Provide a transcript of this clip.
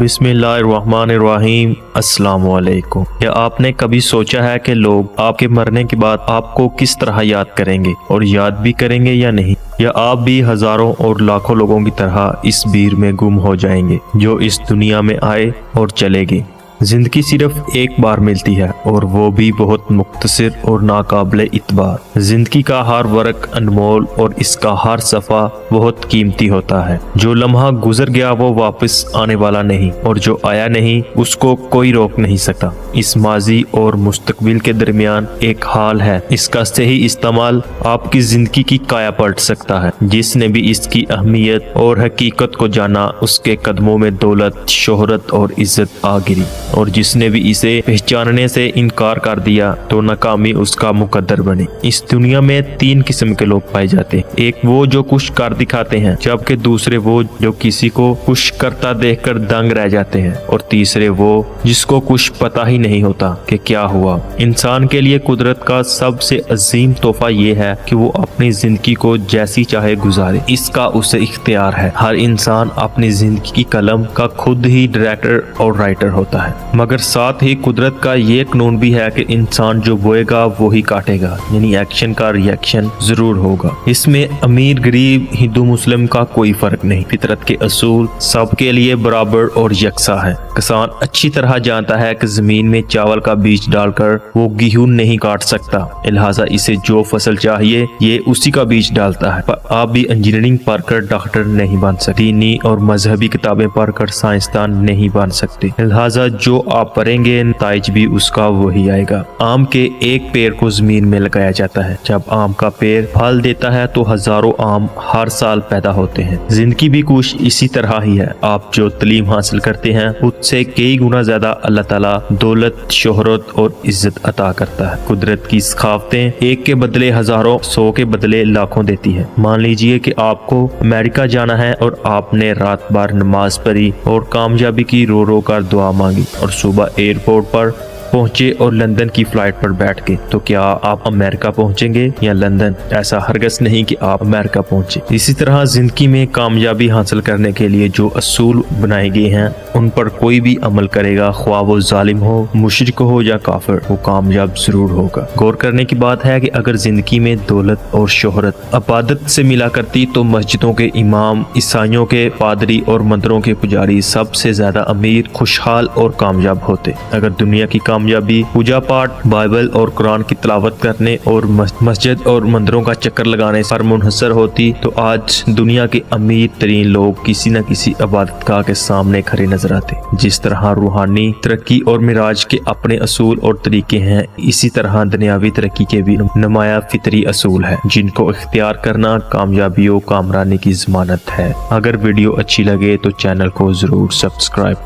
बिस्मिल्लाहिर्रहमानिर्रहीम। अस्सलाम वालेकुम। क्या आपने कभी सोचा है कि लोग आपके मरने के बाद आपको किस तरह याद करेंगे और याद भी करेंगे या नहीं? या आप भी हजारों और लाखों लोगों की तरह इस भीड़ में गुम हो जाएंगे जो इस दुनिया में आए और चले गए? जिंदगी सिर्फ एक बार मिलती है और वो भी बहुत मुख्तसर और नाकाबिले इतबार। जिंदगी का हर वर्क अनमोल और इसका हर सफ़ा बहुत कीमती होता है। जो लम्हा गुजर गया वो वापस आने वाला नहीं और जो आया नहीं उसको कोई रोक नहीं सकता। इस माजी और मुस्तकबिल के दरमियान एक हाल है, इसका सही इस्तेमाल आपकी जिंदगी की काया पलट सकता है। जिसने भी इसकी अहमियत और हकीकत को जाना उसके कदमों में दौलत, शोहरत और इज्जत आ गिरी, और जिसने भी इसे पहचानने से इनकार कर दिया तो नाकामी उसका मुकद्दर बनी। इस दुनिया में तीन किस्म के लोग पाए जाते हैं। एक वो जो कुछ कर दिखाते हैं, जबकि दूसरे वो जो किसी को कुछ करता देखकर दंग रह जाते हैं, और तीसरे वो जिसको कुछ पता ही नहीं होता कि क्या हुआ। इंसान के लिए कुदरत का सबसे अजीम तोहफा ये है कि वो अपनी जिंदगी को जैसी चाहे गुजारे, इसका उसे इख्तियार है। हर इंसान अपनी जिंदगी की कलम का खुद ही डायरेक्टर और राइटर होता है, मगर साथ ही कुदरत का ये कानून भी है कि इंसान जो बोएगा वो ही काटेगा, यानी एक्शन का रिएक्शन जरूर होगा। इसमें अमीर गरीब हिंदू मुस्लिम का कोई फर्क नहीं। फितरत के असूल सबके लिए बराबर और यकसा है। किसान अच्छी तरह जानता है कि जमीन में चावल का बीज डालकर वो गेहूं नहीं काट सकता, लिहाजा इसे जो फसल चाहिए ये उसी का बीज डालता है। पर आप भी इंजीनियरिंग पढ़कर डॉक्टर नहीं बन सकते, दीनी और मजहबी किताबें पढ़कर साइंसदान नहीं बन सकते, लिहाजा जो आप पढ़ेंगे नताइज भी उसका वही आएगा। आम के एक पेड़ को जमीन में लगाया जाता है, जब आम का पेड़ फल देता है तो हजारों आम हर साल पैदा होते हैं। जिंदगी भी कुछ इसी तरह ही है। आप जो तालीम हासिल करते हैं उससे कई गुना ज्यादा अल्लाह ताला दौलत, शोहरत और इज्जत अता करता है। कुदरत की सखावतें एक के बदले हजारों, 100 के बदले लाखों देती है। मान लीजिए कि आपको अमेरिका जाना है और आपने रात भर नमाज पढ़ी और कामयाबी की रो रो कर दुआ मांगी और सुबह एयरपोर्ट पर पहुंचे और लंदन की फ्लाइट पर बैठ गए, तो क्या आप अमेरिका पहुंचेंगे या लंदन? ऐसा हरगिज़ नहीं कि आप अमेरिका पहुंचे। इसी तरह जिंदगी में कामयाबी हासिल करने के लिए जो असूल बनाए गए हैं उन पर कोई भी अमल करेगा, ख्वाह वो जालिम हो, मुशरिक हो या काफिर, वो कामयाब जरूर होगा। गौर करने की बात है कि अगर जिंदगी में दौलत और शोहरत इबादत से मिला करती तो मस्जिदों के इमाम, ईसाइयों के पादरी और मंदिरों के पुजारी सबसे ज्यादा अमीर, खुशहाल और कामयाब होते। अगर दुनिया की कामयाबी पूजा पाठ, बाइबल और कुरान की तिलावत करने और मस्जिद और मंदिरों का चक्कर लगाने पर मुनहसर होती तो आज दुनिया के अमीर तरीन लोग किसी न किसी इबादतगाह के सामने खड़े नजर आते। जिस तरह रूहानी तरक्की और मिराज के अपने असूल और तरीके हैं, इसी तरह दुनियावी तरक्की के भी नुमाया फितरी असूल है, जिनको इख्तियार करना कामयाबी और कामरानी की जमानत है। अगर वीडियो अच्छी लगे तो चैनल को जरूर सब्सक्राइब